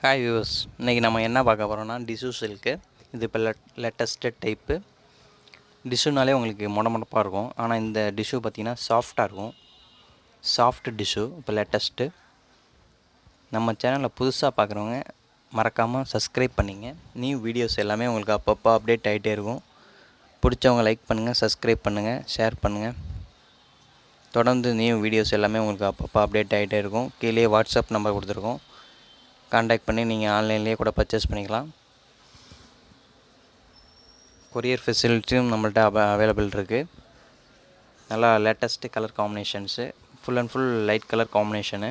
Hi viewers, இன்றைக்கி நம்ம என்ன பார்க்க போகிறோம்னா டிஷ்யூ சில்க்கு. இது இப்போ லேட்டஸ்ட்டு டைப்பு. டிஷ்யூனாலே உங்களுக்கு மொடப்பாக இருக்கும், ஆனால் இந்த டிஷ்யூ பார்த்திங்கன்னா சாஃப்டாக இருக்கும். சாஃப்ட் டிஷ்யூ இப்போ லேட்டஸ்ட்டு. நம்ம சேனலில் புதுசாக பார்க்குறவங்க மறக்காமல் சப்ஸ்கிரைப் பண்ணிங்க. நியூ வீடியோஸ் எல்லாமே உங்களுக்கு அப்பப்போ அப்டேட் ஆகிட்டே இருக்கும். பிடிச்சவங்க லைக் பண்ணுங்கள், சப்ஸ்கிரைப் பண்ணுங்கள், ஷேர் பண்ணுங்கள். தொடர்ந்து நியூ வீடியோஸ் எல்லாமே உங்களுக்கு அப்பப்போ அப்டேட் ஆகிட்டே இருக்கும். கீழே வாட்ஸ்அப் நம்பர் கொடுத்துருக்கோம், காண்டாக்ட் பண்ணி நீங்கள் ஆன்லைன்லேயே கூட பர்ச்சேஸ் பண்ணிக்கலாம். கொரியர் ஃபெசிலிட்டியும் நம்மள்ட்ட அவைலபிள் இருக்குது. நல்லா latest colour combinations, full and full light colour combination.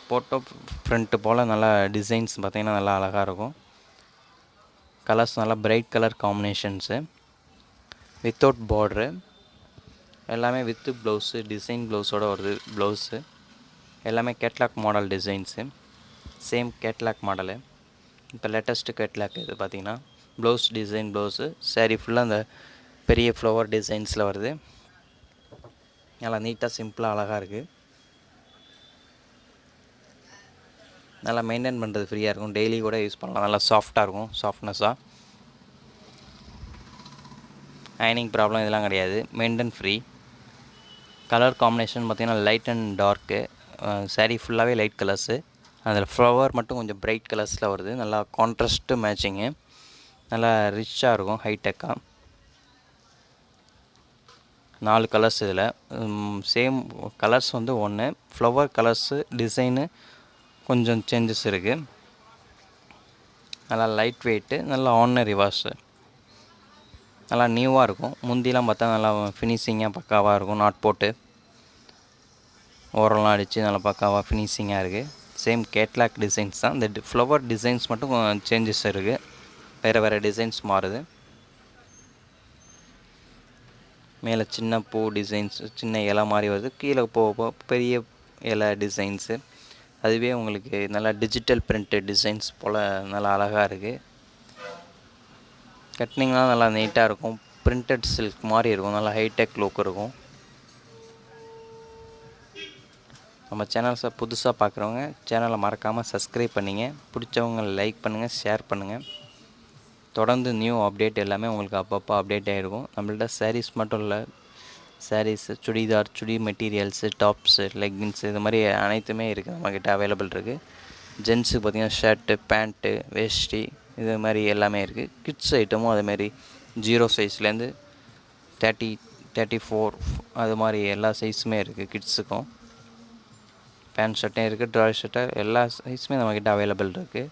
Photo front போல் நல்லா டிசைன்ஸ் பார்த்திங்கன்னா நல்லா அழகாக இருக்கும். கலர்ஸ் நல்லா bright colour combinations, without border, எல்லாமே வித்து ப்ளவுஸு, டிசைன் ப்ளவுஸோடு வருது. ப்ளவுஸு எல்லாமே catalogue model designs, same catalogue model. இப்போ லேட்டஸ்ட்டு கேட்லாக் இது பார்த்திங்கன்னா ப்ளவுஸ் டிசைன் ப்ளவுஸு. சாரீ ஃபுல்லாக அந்த பெரிய ஃப்ளவர் டிசைன்ஸில் வருது. நல்லா நீட்டாக சிம்பிளாக அழகாக இருக்குது. நல்லா மெயின்டைன் பண்ணுறது ஃப்ரீயாக இருக்கும். டெய்லி கூட யூஸ் பண்ணலாம். நல்லா சாஃப்டாக இருக்கும், சாஃப்ட்னஸாக. அயனிங் ப்ராப்ளம் இதெல்லாம் கிடையாது, மெயின்டைன் ஃப்ரீ. கலர் காம்பினேஷன் பார்த்திங்கன்னா லைட் அண்ட் டார்க்கு. சாரீ ஃபுல்லாகவே லைட் கலர்ஸு, அதில் ஃப்ளவர் மட்டும் கொஞ்சம் பிரைட் கலர்ஸில் வருது. நல்லா கான்ட்ராஸ்ட்டு மேட்சிங்கு, நல்லா ரிச்சாக இருக்கும், ஹைடெக்காக. 4 கலர்ஸ் இதில். சேம் கலர்ஸ் வந்து ஒன்று, ஃப்ளவர் கலர்ஸு டிசைனு கொஞ்சம் சேஞ்சஸ் இருக்குது. நல்லா லைட் வெயிட்டு, நல்லா ஆர்டினரி வாஷு, நல்லா நியூவாக இருக்கும். முந்திலாம் பார்த்தா நல்லா ஃபினிஷிங்காக பக்காவாக இருக்கும். நாட் போட்டு ஓரெல்லாம் அடித்து நல்லா பக்காவாக ஃபினிஷிங்காக இருக்குது. சேம் கேட்லாக் டிசைன்ஸ் தான். இந்த ஃப்ளவர் டிசைன்ஸ் மட்டும் சேஞ்சஸ் இருக்குது, வேறு டிசைன்ஸ் மாறுது. மேலே சின்ன பூ டிசைன்ஸ், சின்ன இலை மாதிரி வருது. கீழே போக பெரிய இலை டிசைன்ஸு. அதுவே உங்களுக்கு நல்லா டிஜிட்டல் பிரிண்டட் டிசைன்ஸ் போல் நல்லா அழகாக இருக்குது. கட்டினிங்லாம் நல்லா நீட்டாக இருக்கும். பிரிண்டட் சில்க் மாதிரி இருக்கும், நல்லா ஹைடெக் லுக் இருக்கும். நம்ம சேனல்ஸை புதுசாக பார்க்குறவங்க சேனலை மறக்காமல் சப்ஸ்கிரைப் பண்ணிங்க. பிடிச்சவங்க லைக் பண்ணுங்கள், ஷேர் பண்ணுங்கள். தொடர்ந்து நியூ அப்டேட் எல்லாமே உங்களுக்கு அப்பப்போ அப்டேட் ஆகிருக்கும். நம்மள்ட்ட சாரீஸ் மட்டும் இல்லை, சாரீஸு, சுடிதார், சுடி மெட்டீரியல்ஸு, டாப்ஸு, லெக்கின்ஸு, இது மாதிரி அனைத்துமே இருக்குது நம்மக்கிட்ட அவைலபிள் இருக்குது. ஜென்ஸுக்கு பார்த்திங்கன்னா ஷர்ட்டு, பேண்ட்டு, வேஷ்டி, இது மாதிரி எல்லாமே இருக்குது. கிட்ஸ் ஐட்டமும் அதுமாரி 0 சைஸ்லேருந்து 30, 34 அது மாதிரி எல்லா சைஸுமே இருக்குது. கிட்ஸுக்கும் பேண்ட் ஷர்ட்டும் இருக்குது, ட்ராய் ஷர்ட்டு, எல்லா சைஸுமே நம்மக்கிட்ட அவைலபிள் இருக்குது.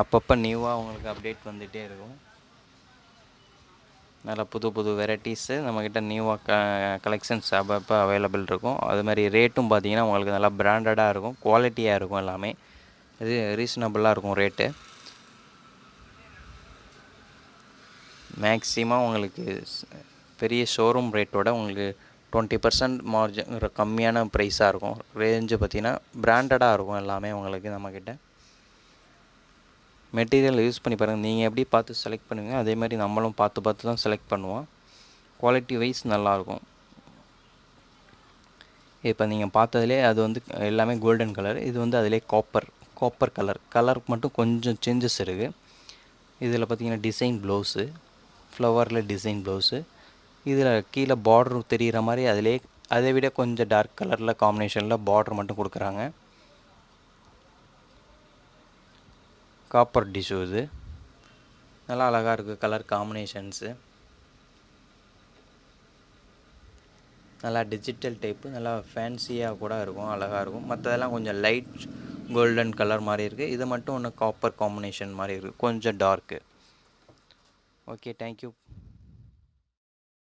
அப்பப்போ நியூவாக உங்களுக்கு அப்டேட் வந்துகிட்டே இருக்கும். நல்லா புது புது வெரைட்டிஸு நம்மக்கிட்ட நியூவாக கலெக்ஷன்ஸ் அப்பப்போ அவைலபிள் இருக்கும். அது மாதிரி ரேட்டும் பார்த்திங்கன்னா உங்களுக்கு நல்லா பிராண்டடாக இருக்கும், குவாலிட்டியாக இருக்கும். எல்லாமே இது ரீசனபிளாக இருக்கும் ரேட்டு. மேக்ஸிமம் உங்களுக்கு பெரிய ஷோரூம் ரேட்டோட உங்களுக்கு 20% மார்ஜின் கம்மியான ப்ரைஸாக இருக்கும். ரேஞ்சு பார்த்திங்கன்னா பிராண்டடாக இருக்கும் எல்லாமே உங்களுக்கு நம்மக்கிட்ட. மெட்டீரியல் யூஸ் பண்ணி பாருங்கள். நீங்கள் எப்படி பார்த்து செலக்ட் பண்ணுவீங்க, அதே மாதிரி நம்மளும் பார்த்து தான் செலக்ட் பண்ணுவோம். குவாலிட்டி வைஸ் நல்லாயிருக்கும். இப்போ நீங்கள் பார்த்ததுலே அது வந்து எல்லாமே கோல்டன் கலர், இது வந்து அதிலே காப்பர் கலர் மட்டும் கொஞ்சம் சேஞ்சஸ் இருக்குது. இதில் பார்த்திங்கன்னா டிசைன் ப்ளவுஸு, ஃப்ளவரில் டிசைன் ப்ளவுஸு. இதில் கீழே பார்ட்ரு தெரிகிற மாதிரி அதை விட கொஞ்சம் டார்க் கலரில் காம்பினேஷனில் பார்ட்ரு மட்டும் கொடுக்குறாங்க. காப்பர் டிஷ்யூ இது நல்லா அழகாக இருக்குது. கலர் காம்பினேஷன்ஸு நல்லா டிஜிட்டல் டைப்பு, நல்லா ஃபேன்சியாக கூட இருக்கும், அழகாக இருக்கும். மற்றதெல்லாம் கொஞ்சம் லைட் கோல்டன் கலர் மாதிரி இருக்குது. இது மட்டும் ஒன்று காப்பர் காம்பினேஷன் மாதிரி இருக்குது, கொஞ்சம் டார்க்கு. Okay, thank you.